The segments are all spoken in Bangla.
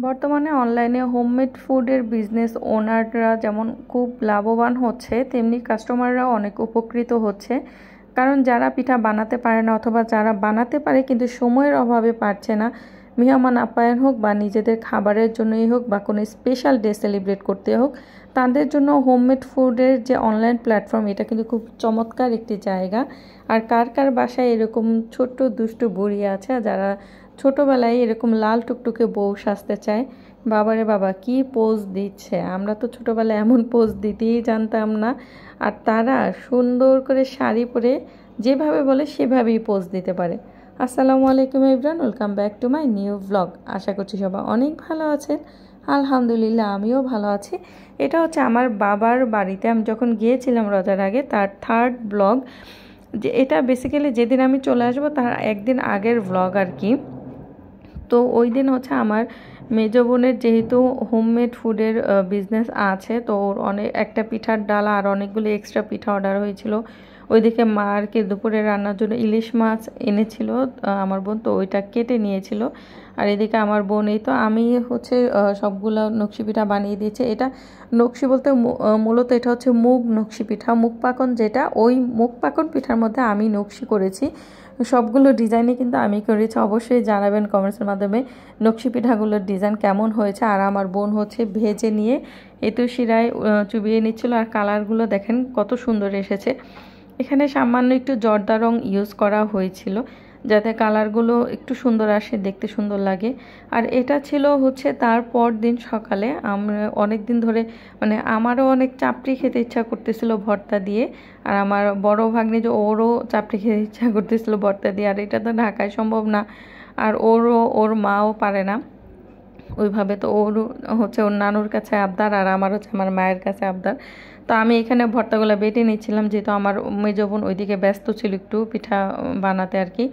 বর্তমানে অনলাইনে হোমমেড ফুডের বিজনেস ওনাররা যেমন খুব লাভবান হচ্ছে, তেমনি কাস্টমাররাও অনেক উপকৃত হচ্ছে। কারণ যারা পিঠা বানাতে পারে না অথবা যারা বানাতে পারে কিন্তু সময়ের অভাবে পারছে না, মেহমান আপ্যায়ন হোক বা নিজেদের খাবারের জন্যই হোক বা কোনো স্পেশাল ডে সেলিব্রেট করতে হোক, তাদের জন্য হোমমেড ফুডের যে অনলাইন প্ল্যাটফর্ম, এটা কিন্তু খুব চমৎকার একটি জায়গা। আর কার কার বাসায় এরকম ছোট্ট দুষ্টু বুড়ি আছে যারা ছোটোবেলায় এরকম লাল টুকটুকে বউ সাজতে চায়? বাবারে বাবা, কি পোজ দিচ্ছে! আমরা তো ছোটোবেলায় এমন পোজ দিতেই জানতাম না। আর তারা সুন্দর করে শাড়ি পরে যেভাবে বলে সেভাবেই পোজ দিতে পারে। আসসালামু আলাইকুম everyone, welcome back to my new blog. আশা করছি সবাই অনেক ভালো আছেন। আলহামদুলিল্লাহ, আমিও ভালো আছি। এটা হচ্ছে আমার বাবার বাড়িতে আমি যখন গিয়েছিলাম রোজার আগে, তার থার্ড ব্লগ। যে এটা বেসিক্যালি যেদিন আমি চলে আসবো তার একদিন আগের ব্লগ আর কি। তো ওই দিন হচ্ছে আমার মেজ বোনের যেহেতু হোমমেড ফুডের বিজনেস আছে, তো ওর একটা পিঠার ডালা আর অনেকগুলো এক্সট্রা পিঠা অর্ডার হয়েছিল। ওইদিকে মা আর কি দুপুরে রান্নার জন্য ইলিশ মাছ এনেছিল আমার বোন, তো ওইটা কেটে নিয়েছিল। আর এদিকে আমার বোন, এই তো আমি হচ্ছে সবগুলো নকশি পিঠা বানিয়ে দিয়েছে। এটা নকশি বলতে মূলত এটা হচ্ছে মুগ নকশি পিঠা, মুগ পাকন যেটা, ওই মুগ পাকন পিঠার মধ্যে আমি নকশি করেছি। সবগুলো ডিজাইনই কিন্তু আমি করেছি। অবশ্যই জানাবেন কমেন্টসের মাধ্যমে নকশি পিঠাগুলোর ডিজাইন কেমন হয়েছে। আর আমার বোন হচ্ছে ভেজে নিয়ে এতো শিরায় চুবিয়ে নিচ্ছিল। আর কালারগুলো দেখেন কত সুন্দর এসেছে। এখানে সামান্য একটু জর্দা রং ইউজ করা হয়েছিল যাতে কালারগুলো একটু সুন্দর আসে, দেখতে সুন্দর লাগে। আর এটা ছিল হচ্ছে তারপর দিন সকালে। আমরা অনেক দিন ধরে মানে আমারও অনেক চাপড়ি খেতে ইচ্ছা করতেছিল ভর্তা দিয়ে, আর আমার বড় ভাগ্নে যে ওরও চাপড়ি খেতে ইচ্ছা করতেছিল ভর্তা দিয়ে। আর এটা তো ঢাকায় সম্ভব না, আর ওর মাও পারে না ওইভাবে। তো ওর হচ্ছে ওর নানুর কাছে আবদার, আর আমার হচ্ছে আমার মায়ের কাছে আবদার। তো আমি এখানে ভর্তাগুলো বেটে নিচ্ছিলাম, যেহেতু আমার মেজো বোন ওইদিকে ব্যস্ত ছিল একটু পিঠা বানাতে আর কি।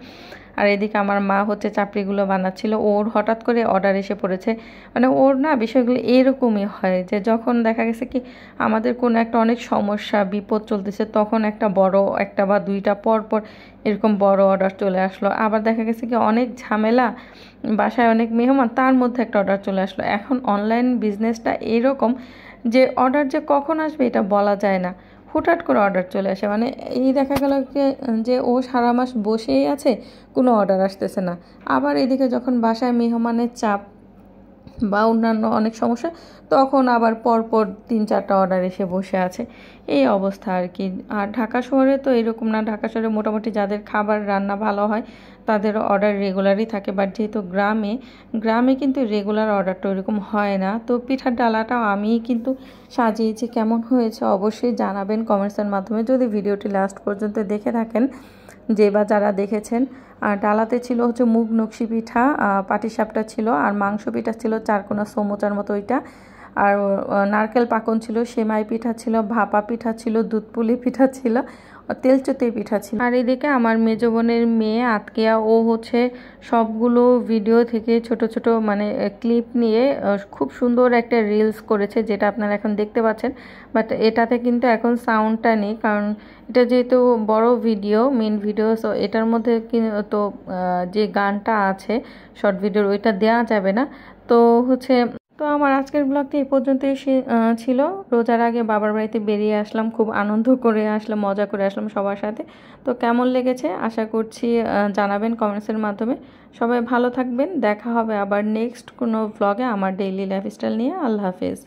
আর এদিকে আমার মা হচ্ছে চাপড়িগুলো বানাচ্ছিল। ওর হঠাৎ করে অর্ডার এসে পড়েছে। মানে ওর না বিষয়গুলো এরকমই হয় যে যখন দেখা গেছে কি আমাদের কোনো একটা অনেক সমস্যা বিপদ চলতেছে, তখন একটা বড় একটা বা দুইটা পর পর এরকম বড় অর্ডার চলে আসলো। আবার দেখা গেছে কি অনেক ঝামেলা, বাসায় অনেক মেহমান, তার মধ্যে একটা অর্ডার চলে আসলো। এখন অনলাইন বিজনেসটা এরকম যে অর্ডার যে কখন আসবে এটা বলা যায় না, হুটহাট করে অর্ডার চলে আসে। মানে এই দেখা গেল যে ও সারা মাস বসেই আছে, কোনো অর্ডার আসতেছে না। আবার এদিকে যখন বাসায় মেহমানের চাপ বা অন্যান্য অনেক সমস্যা, তখন আবার পরপর 3-4টা অর্ডার এসে বসে আছে। এই অবস্থা আর কি। আর ঢাকা শহরে তো এরকম না। ঢাকা শহরে মোটামুটি যাদের খাবার রান্না ভালো হয় তাদের অর্ডার রেগুলারই থাকে। বাট যেহেতু গ্রামে কিন্তু রেগুলার অর্ডারটা ওইরকম হয় না। তো পিঠার ডালাটাও আমি কিন্তু সাজিয়েছি, কেমন হয়েছে অবশ্যই জানাবেন কমেন্টসের মাধ্যমে যদি ভিডিওটি লাস্ট পর্যন্ত দেখে থাকেন, যে বা যারা দেখেছেন। আর ডালাতে ছিল হচ্ছে মুগ নকশি পিঠা, পাটিসাপটা ছিল, আর মাংস পিঠা ছিল চারকোনা সমোচার মতো ওইটা, আর নারকেল পাকন ছিল, সেমাই পিঠা ছিল, ভাপা পিঠা ছিল, দুধ পুলি পিঠা ছিল, তেলচুতি পিঠা ছিল। আর এদিকে আমার মেজ বোনের মেয়ে আতকিয়া, ও হচ্ছে সবগুলো ভিডিও থেকে ছোট ছোট মানে ক্লিপ নিয়ে খুব সুন্দর একটা রিলস করেছে, যেটা আপনারা এখন দেখতে পাচ্ছেন। বাট এটাতে কিন্তু এখন সাউন্ডটা নেই, কারণ এটা যেহেতু বড় ভিডিও, মেন ভিডিও, সো এটার মধ্যে তো যে গানটা আছে শর্ট ভিডিওর ওইটা দেওয়া যাবে না। তো হচ্ছে তো আমার আজকের ব্লগটি এই পর্যন্তই ছিল। রোজার আগে বাবার বাড়িতে বেরিয়ে আসলাম, খুব আনন্দ করে আসলাম, মজা করে আসলাম সবার সাথে। তো কেমন লেগেছে আশা করছি জানাবেন কমেন্টসের মাধ্যমে। সবাই ভালো থাকবেন, দেখা হবে আবার নেক্সট কোনো ব্লগে আমার ডেইলি লাইফস্টাইল নিয়ে। আল্লাহ হাফেজ।